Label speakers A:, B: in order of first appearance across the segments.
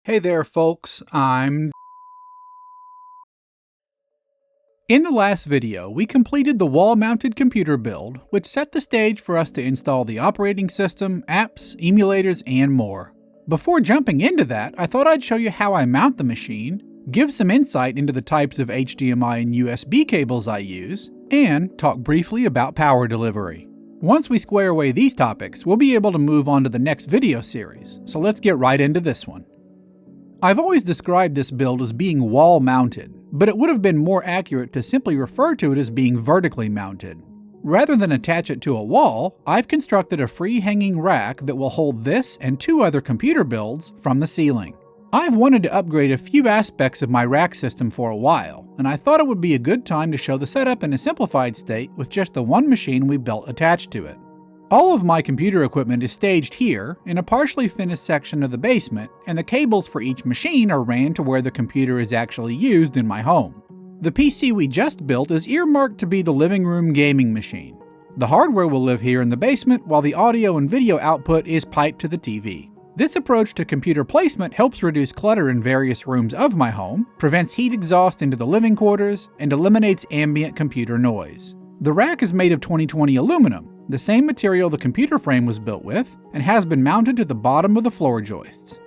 A: Hey there folks, In the last video, we completed the wall-mounted computer build, which set the stage for us to install the operating system, apps, emulators, and more. Before jumping into that, I thought I'd show you how I mount the machine, give some insight into the types of HDMI and USB cables I use, and talk briefly about power delivery. Once we square away these topics, we'll be able to move on to the next video series, so let's get right into this one. I've always described this build as being wall-mounted, but it would have been more accurate to simply refer to it as being vertically mounted. Rather than attach it to a wall, I've constructed a free-hanging rack that will hold this and two other computer builds from the ceiling. I've wanted to upgrade a few aspects of my rack system for a while, and I thought it would be a good time to show the setup in a simplified state with just the one machine we built attached to it. All of my computer equipment is staged here in a partially finished section of the basement, and the cables for each machine are ran to where the computer is actually used in my home. The PC we just built is earmarked to be the living room gaming machine. The hardware will live here in the basement, while the audio and video output is piped to the TV. This approach to computer placement helps reduce clutter in various rooms of my home, prevents heat exhaust into the living quarters, and eliminates ambient computer noise. The rack is made of 2020 aluminum, the same material the computer frame was built with, and has been mounted to the bottom of the floor joists.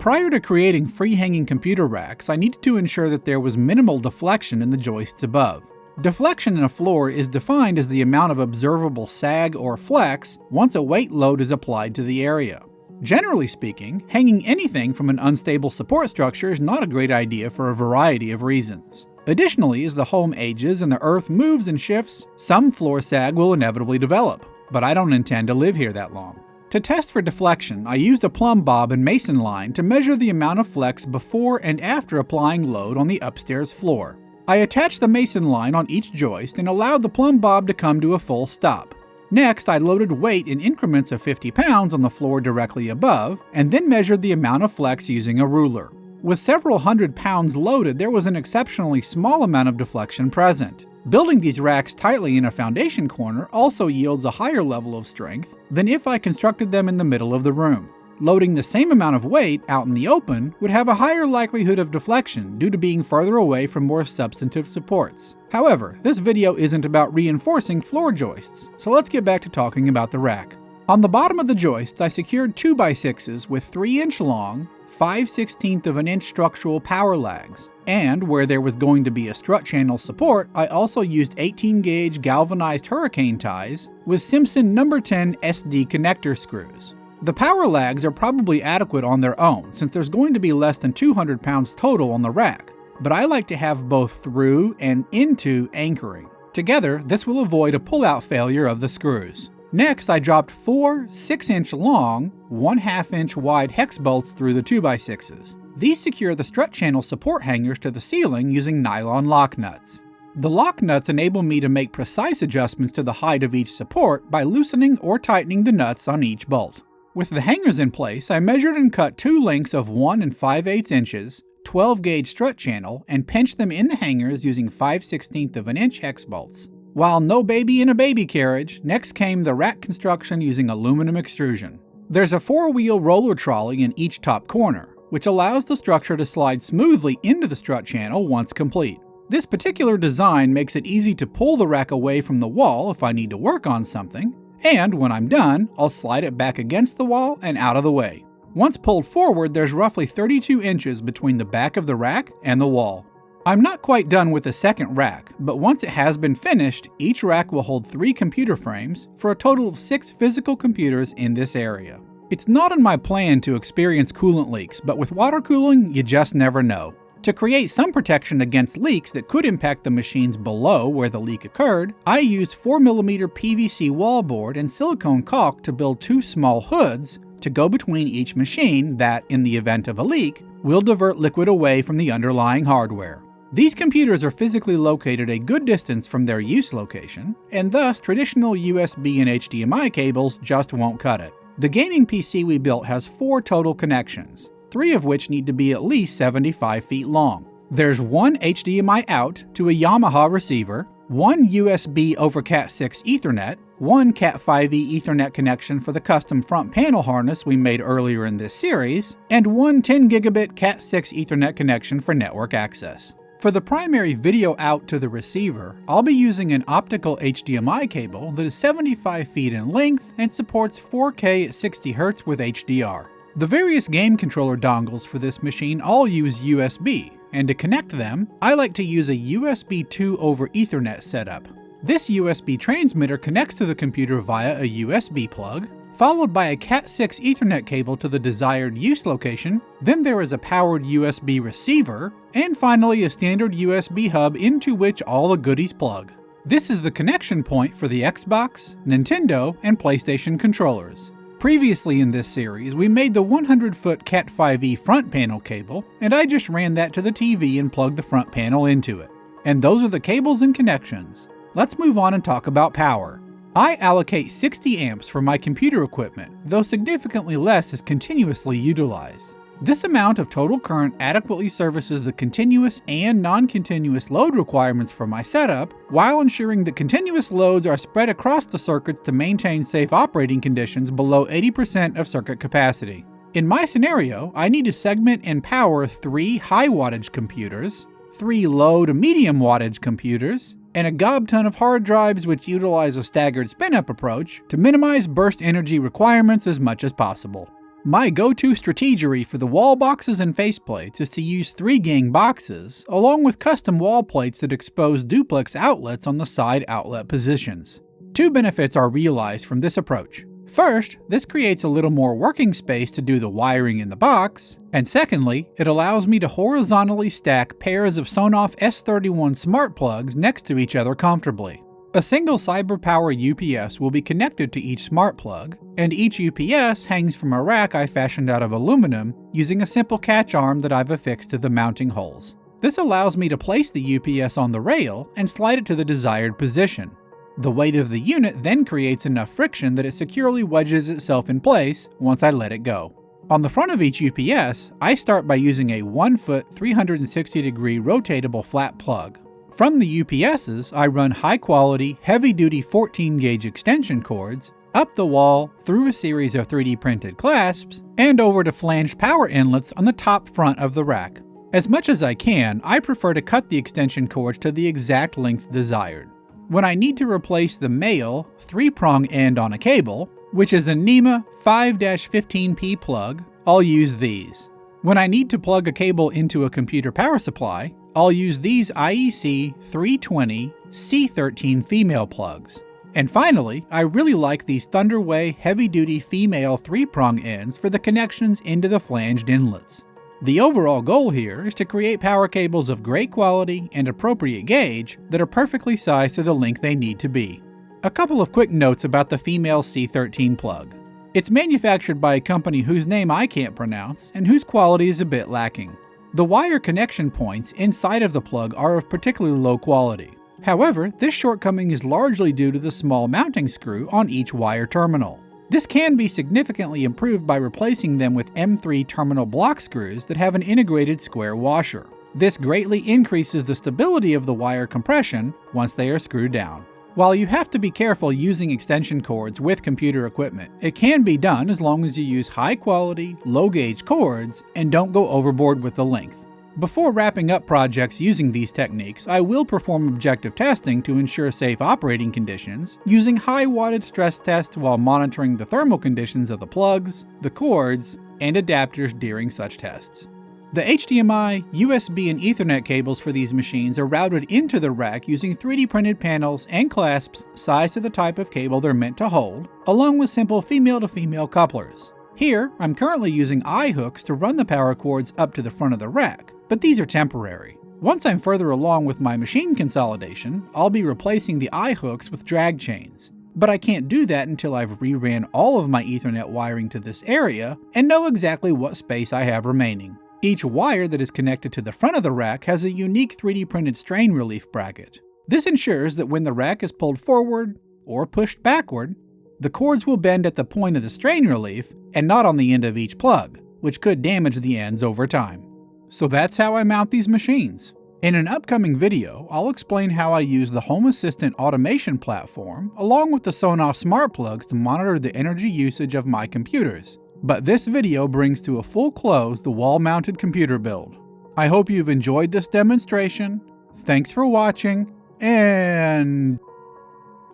A: Prior to creating free-hanging computer racks, I needed to ensure that there was minimal deflection in the joists above. Deflection in a floor is defined as the amount of observable sag or flex once a weight load is applied to the area. Generally speaking, hanging anything from an unstable support structure is not a great idea for a variety of reasons. Additionally, as the home ages and the earth moves and shifts, some floor sag will inevitably develop, but I don't intend to live here that long. To test for deflection, I used a plumb bob and mason line to measure the amount of flex before and after applying load on the upstairs floor. I attached the mason line on each joist and allowed the plumb bob to come to a full stop. Next, I loaded weight in increments of 50 pounds on the floor directly above, and then measured the amount of flex using a ruler. With several hundred pounds loaded, there was an exceptionally small amount of deflection present. Building these racks tightly in a foundation corner also yields a higher level of strength than if I constructed them in the middle of the room. Loading the same amount of weight out in the open would have a higher likelihood of deflection due to being further away from more substantive supports. However, this video isn't about reinforcing floor joists, so let's get back to talking about the rack. On the bottom of the joists, I secured 2x6s with 3-inch long, 5/16 of an inch structural power lags, and where there was going to be a strut channel support, I also used 18-gauge galvanized hurricane ties with Simpson No. 10 SD connector screws. The power lags are probably adequate on their own since there's going to be less than 200 pounds total on the rack, but I like to have both through and into anchoring. Together, this will avoid a pull-out failure of the screws. Next, I dropped 4 6-inch long, 1/2 inch wide hex bolts through the 2x6s. These secure the strut channel support hangers to the ceiling using nylon lock nuts. The lock nuts enable me to make precise adjustments to the height of each support by loosening or tightening the nuts on each bolt. With the hangers in place, I measured and cut 2 lengths of 1 5/8 inches, 12-gauge strut channel, and pinched them in the hangers using 5/16 of an inch hex bolts. While no baby in a baby carriage, next came the rack construction using aluminum extrusion. There's a 4-wheel roller trolley in each top corner, which allows the structure to slide smoothly into the strut channel once complete. This particular design makes it easy to pull the rack away from the wall if I need to work on something, and when I'm done, I'll slide it back against the wall and out of the way. Once pulled forward, there's roughly 32 inches between the back of the rack and the wall. I'm not quite done with the second rack, but once it has been finished, each rack will hold 3 computer frames for a total of 6 physical computers in this area. It's not in my plan to experience coolant leaks, but with water cooling, you just never know. To create some protection against leaks that could impact the machines below where the leak occurred, I used 4mm PVC wallboard and silicone caulk to build 2 small hoods to go between each machine that, in the event of a leak, will divert liquid away from the underlying hardware. These computers are physically located a good distance from their use location, and thus traditional USB and HDMI cables just won't cut it. The gaming PC we built has 4 total connections, 3 of which need to be at least 75 feet long. There's 1 HDMI out to a Yamaha receiver, 1 USB over Cat6 Ethernet, one Cat5e Ethernet connection for the custom front panel harness we made earlier in this series, and one 10 gigabit Cat6 Ethernet connection for network access. For the primary video out to the receiver, I'll be using an optical HDMI cable that is 75 feet in length and supports 4K at 60 Hz with HDR. The various game controller dongles for this machine all use USB, and to connect them, I like to use a USB 2 over Ethernet setup. This USB transmitter connects to the computer via a USB plug, followed by a Cat6 Ethernet cable to the desired use location, then there is a powered USB receiver, and finally a standard USB hub into which all the goodies plug. This is the connection point for the Xbox, Nintendo, and PlayStation controllers. Previously in this series, we made the 100-foot Cat5e front panel cable, and I just ran that to the TV and plugged the front panel into it. And those are the cables and connections. Let's move on and talk about power. I allocate 60 amps for my computer equipment, though significantly less is continuously utilized. This amount of total current adequately services the continuous and non-continuous load requirements for my setup, while ensuring that continuous loads are spread across the circuits to maintain safe operating conditions below 80% of circuit capacity. In my scenario, I need to segment and power 3 high wattage computers, 3 low to medium wattage computers, and a gob ton of hard drives which utilize a staggered spin-up approach to minimize burst energy requirements as much as possible. My go-to strategy for the wall boxes and faceplates is to use 3 gang boxes, along with custom wall plates that expose duplex outlets on the side outlet positions. 2 benefits are realized from this approach. First, this creates a little more working space to do the wiring in the box, and secondly, it allows me to horizontally stack pairs of SONOFF S31 smart plugs next to each other comfortably. A single CyberPower UPS will be connected to each smart plug, and each UPS hangs from a rack I fashioned out of aluminum using a simple catch arm that I've affixed to the mounting holes. This allows me to place the UPS on the rail and slide it to the desired position. The weight of the unit then creates enough friction that it securely wedges itself in place once I let it go. On the front of each UPS, I start by using a 1-foot 360-degree rotatable flat plug. From the UPSs, I run high-quality, heavy-duty 14-gauge extension cords up the wall through a series of 3D printed clasps and over to flanged power inlets on the top front of the rack. As much as I can, I prefer to cut the extension cords to the exact length desired. When I need to replace the male 3-prong end on a cable, which is a NEMA 5-15P plug, I'll use these. When I need to plug a cable into a computer power supply, I'll use these IEC 320 C13 female plugs. And finally, I really like these Thunderway heavy-duty female 3-prong ends for the connections into the flanged inlets. The overall goal here is to create power cables of great quality and appropriate gauge that are perfectly sized to the length they need to be. A couple of quick notes about the female C13 plug. It's manufactured by a company whose name I can't pronounce and whose quality is a bit lacking. The wire connection points inside of the plug are of particularly low quality. However, this shortcoming is largely due to the small mounting screw on each wire terminal. This can be significantly improved by replacing them with M3 terminal block screws that have an integrated square washer. This greatly increases the stability of the wire compression once they are screwed down. While you have to be careful using extension cords with computer equipment, it can be done as long as you use high quality, low gauge cords and don't go overboard with the length. Before wrapping up projects using these techniques, I will perform objective testing to ensure safe operating conditions, using high wattage stress tests while monitoring the thermal conditions of the plugs, the cords, and adapters during such tests. The HDMI, USB, and Ethernet cables for these machines are routed into the rack using 3D printed panels and clasps sized to the type of cable they're meant to hold, along with simple female-to-female couplers. Here, I'm currently using eye hooks to run the power cords up to the front of the rack, but these are temporary. Once I'm further along with my machine consolidation, I'll be replacing the eye hooks with drag chains. But I can't do that until I've reran all of my Ethernet wiring to this area and know exactly what space I have remaining. Each wire that is connected to the front of the rack has a unique 3D printed strain relief bracket. This ensures that when the rack is pulled forward or pushed backward, the cords will bend at the point of the strain relief and not on the end of each plug, which could damage the ends over time. So that's how I mount these machines. In an upcoming video, I'll explain how I use the Home Assistant automation platform along with the SONOFF smart plugs to monitor the energy usage of my computers. But this video brings to a full close the wall-mounted computer build. I hope you've enjoyed this demonstration. Thanks for watching, and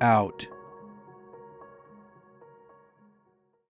A: out.